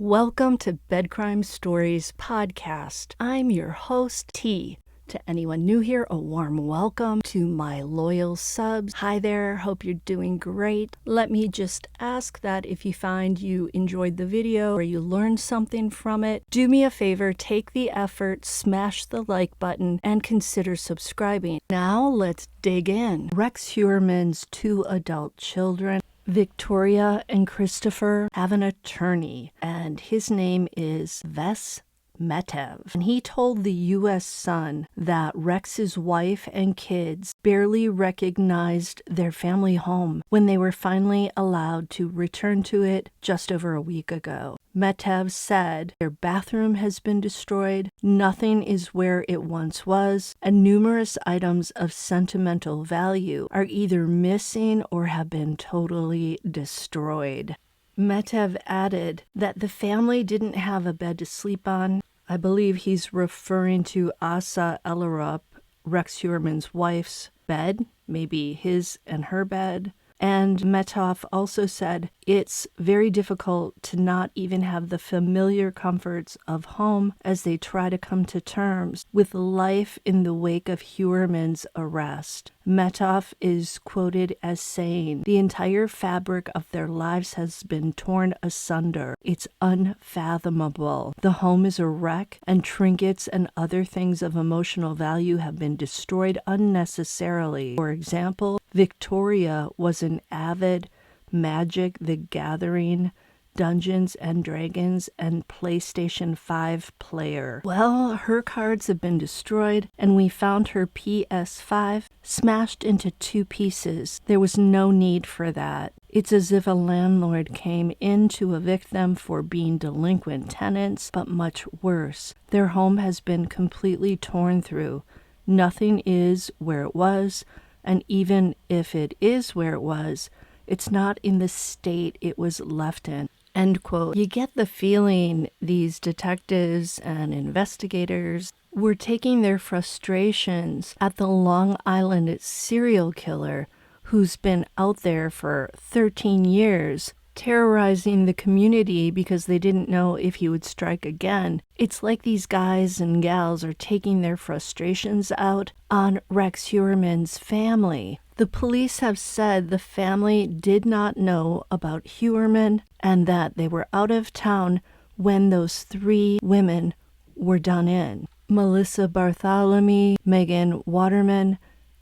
Welcome to Bed Crime Stories podcast. I'm your host, T. To anyone new here, a warm welcome. To my loyal subs, hi there, hope you're doing great. Let me just ask that if you find you enjoyed the video or you learned something from it, do me a favor, take the effort, smash the like button, and consider subscribing. Now let's dig in. Rex Heuermann's two adult children, Victoria and Christopher, have an attorney, and his name is Vess Mitev. And he told the U.S. Sun that Rex's wife and kids barely recognized their family home when they were finally allowed to return to it just over a week ago. Mitev said their bathroom has been destroyed, nothing is where it once was, and numerous items of sentimental value are either missing or have been totally destroyed. Mitev added that the family didn't have a bed to sleep on. I believe he's referring to Asa Ellerup, Rex Heuermann's wife's bed, maybe his and her bed. And Mitev also said it's very difficult to not even have the familiar comforts of home as they try to come to terms with life in the wake of Heuermann's arrest. Mitev is quoted as saying, "The entire fabric of their lives has been torn asunder. It's unfathomable. The home is a wreck, and trinkets and other things of emotional value have been destroyed unnecessarily. For example, Victoria was an avid Magic the Gathering, Dungeons and Dragons, and PlayStation 5 player. Well, her cards have been destroyed, and we found her PS5 smashed into two pieces. There was no need for that. It's as if a landlord came in to evict them for being delinquent tenants, but much worse. Their home has been completely torn through. Nothing is where it was, and even if it is where it was, it's not in the state it was left in." End quote. You get the feeling these detectives and investigators were taking their frustrations at the Long Island serial killer who's been out there for 13 years, terrorizing the community because they didn't know if he would strike again. It's like these guys and gals are taking their frustrations out on Rex Heuermann's family. The police have said the family did not know about Heuermann and that they were out of town when those three women were done in. Melissa Bartholomew, Megan Waterman,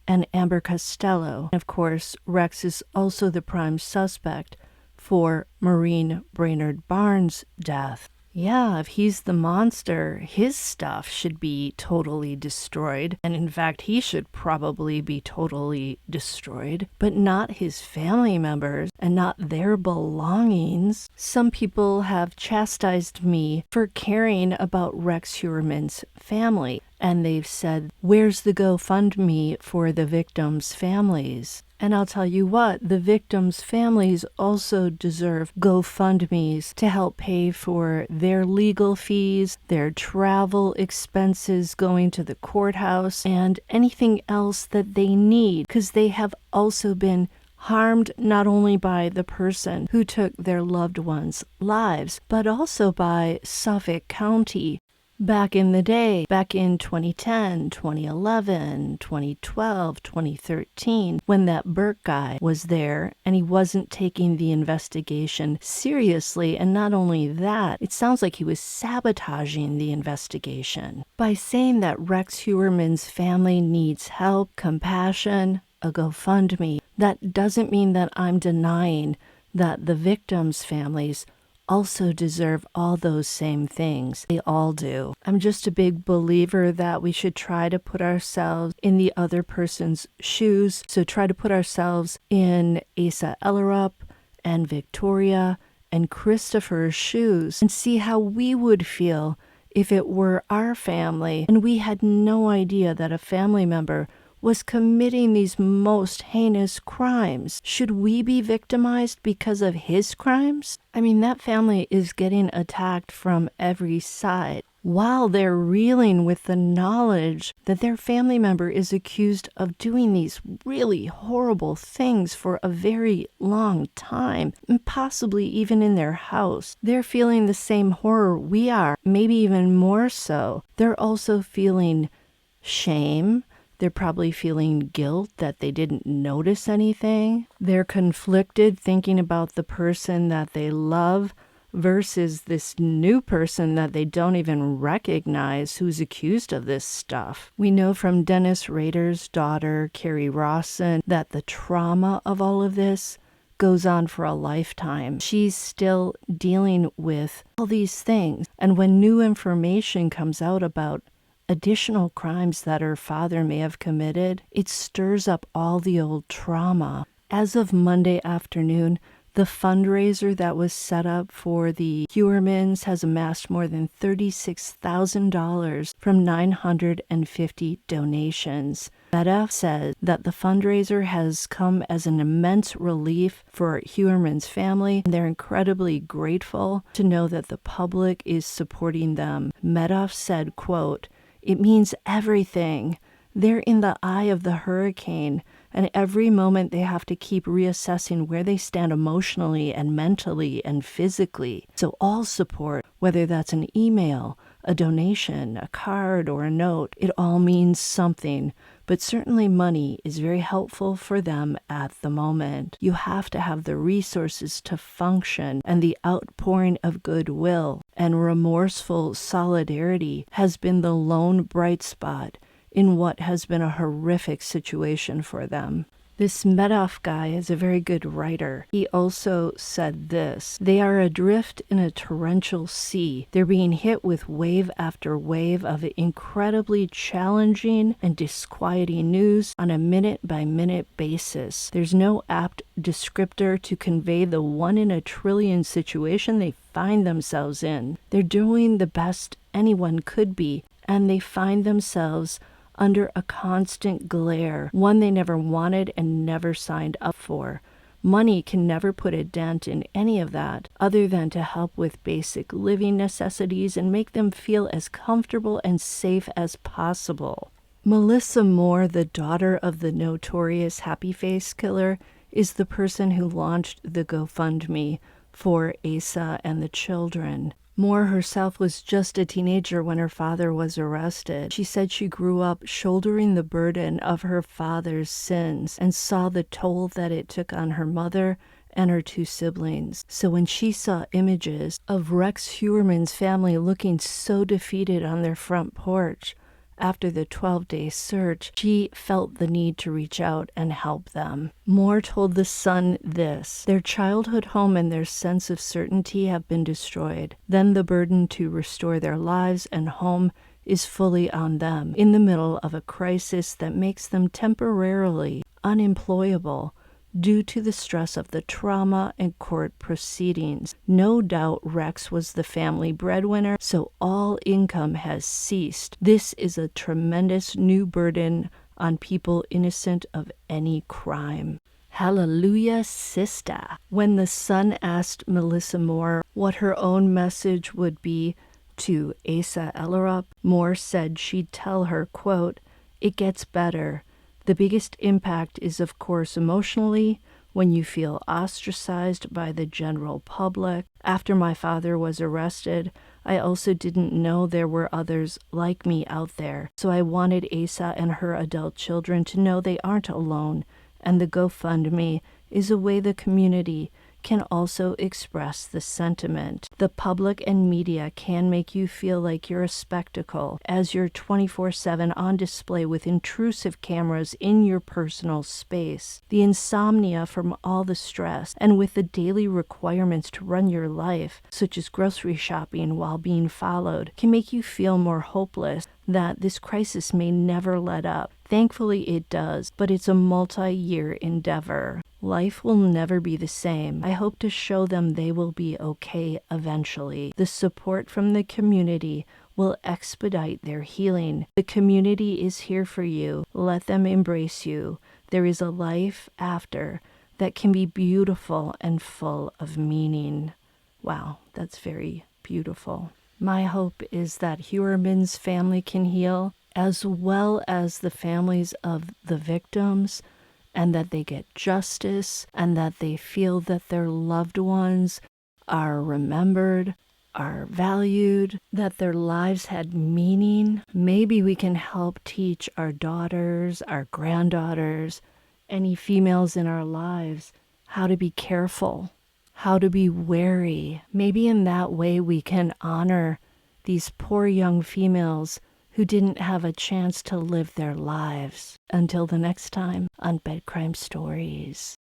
and Amber Costello. Of course, Rex is also the prime suspect for Maureen Brainerd Barnes' death. Yeah, if he's the monster, his stuff should be totally destroyed. And in fact, he should probably be totally destroyed, but not his family members and not their belongings. Some people have chastised me for caring about Rex Heuermann's family. And they've said, where's the GoFundMe for the victims' families? And I'll tell you what, the victims' families also deserve GoFundMes to help pay for their legal fees, their travel expenses going to the courthouse, and anything else that they need, because they have also been harmed not only by the person who took their loved ones' lives, but also by Suffolk County. Back in the day, back in 2010, 2011, 2012, 2013, when that Burke guy was there and he wasn't taking the investigation seriously, and not only that, it sounds like he was sabotaging the investigation. By saying that Rex Heuermann's family needs help, compassion, a GoFundMe, that doesn't mean that I'm denying that the victims' families also deserve all those same things. They all do. I'm just a big believer that we should try to put ourselves in the other person's shoes. So try to put ourselves in Asa Ellerup and Victoria and Christopher's shoes and see how we would feel if it were our family and we had no idea that a family member was committing these most heinous crimes. Should we be victimized because of his crimes? I mean, that family is getting attacked from every side. while they're reeling with the knowledge that their family member is accused of doing these really horrible things for a very long time, and possibly even in their house. They're feeling the same horror we are, maybe even more so. They're also feeling shame. They're probably feeling guilt that they didn't notice anything. They're conflicted, thinking about the person that they love versus this new person that they don't even recognize who's accused of this stuff. We know from Dennis Rader's daughter, Carrie Rawson, that the trauma of all of this goes on for a lifetime. She's still dealing with all these things. And when new information comes out about additional crimes that her father may have committed, it stirs up all the old trauma. As of Monday afternoon, the fundraiser that was set up for the Heuermanns has amassed more than $36,000 from 950 donations. Mitev said that the fundraiser has come as an immense relief for Heuermann's family, and they're incredibly grateful to know that the public is supporting them. Mitev said, quote, "It means everything. They're in the eye of the hurricane, and every moment they have to keep reassessing where they stand emotionally and mentally and physically. So all support, whether that's an email, a donation, a card, or a note, it all means something. But certainly money is very helpful for them at the moment. You have to have the resources to function, and the outpouring of goodwill and remorseful solidarity has been the lone bright spot in what has been a horrific situation for them." This Mitev guy is a very good writer. He also said this: "They are adrift in a torrential sea. They're being hit with wave after wave of incredibly challenging and disquieting news on a minute-by-minute basis. There's no apt descriptor to convey the one-in-a-trillion situation they find themselves in. They're doing the best anyone could be, and they find themselves under a constant glare, one they never wanted and never signed up for. Money can never put a dent in any of that, other than to help with basic living necessities and make them feel as comfortable and safe as possible." Melissa Moore, the daughter of the notorious Happy Face killer, is the person who launched the GoFundMe for Asa and the children. Moore herself was just a teenager when her father was arrested. She said she grew up shouldering the burden of her father's sins and saw the toll that it took on her mother and her two siblings. So when she saw images of Rex Heuermann's family looking so defeated on their front porch after the 12-day search, she felt the need to reach out and help them. Moore told The Sun this: "Their childhood home and their sense of certainty have been destroyed. Then the burden to restore their lives and home is fully on them, in the middle of a crisis that makes them temporarily unemployable due to the stress of the trauma and court proceedings. No doubt Rex was the family breadwinner, so all income has ceased. This is a tremendous new burden on people innocent of any crime." Hallelujah, sister. When The Sun asked Melissa Moore what her own message would be to Asa Ellerup, Moore said she'd tell her, quote, "It gets better. The biggest impact is, of course, emotionally, when you feel ostracized by the general public. After my father was arrested, I also didn't know there were others like me out there. So I wanted Asa and her adult children to know they aren't alone, and the GoFundMe is a way the community can also express the sentiment. The public and media can make you feel like you're a spectacle, as you're 24/7 on display with intrusive cameras in your personal space. The insomnia from all the stress, and with the daily requirements to run your life, such as grocery shopping while being followed, can make you feel more hopeless that this crisis may never let up. Thankfully it does, but it's a multi-year endeavor. Life will never be the same. I hope to show them they will be okay eventually. The support from the community will expedite their healing. The community is here for you. Let them embrace you. There is a life after that can be beautiful and full of meaning." Wow, that's very beautiful. My hope is that Heuermann's family can heal, as well as the families of the victims, and that they get justice, and that they feel that their loved ones are remembered, are valued, that their lives had meaning. Maybe we can help teach our daughters, our granddaughters, any females in our lives, how to be careful, how to be wary. Maybe in that way we can honor these poor young females who didn't have a chance to live their lives. Until the next time on Bed Crime Stories.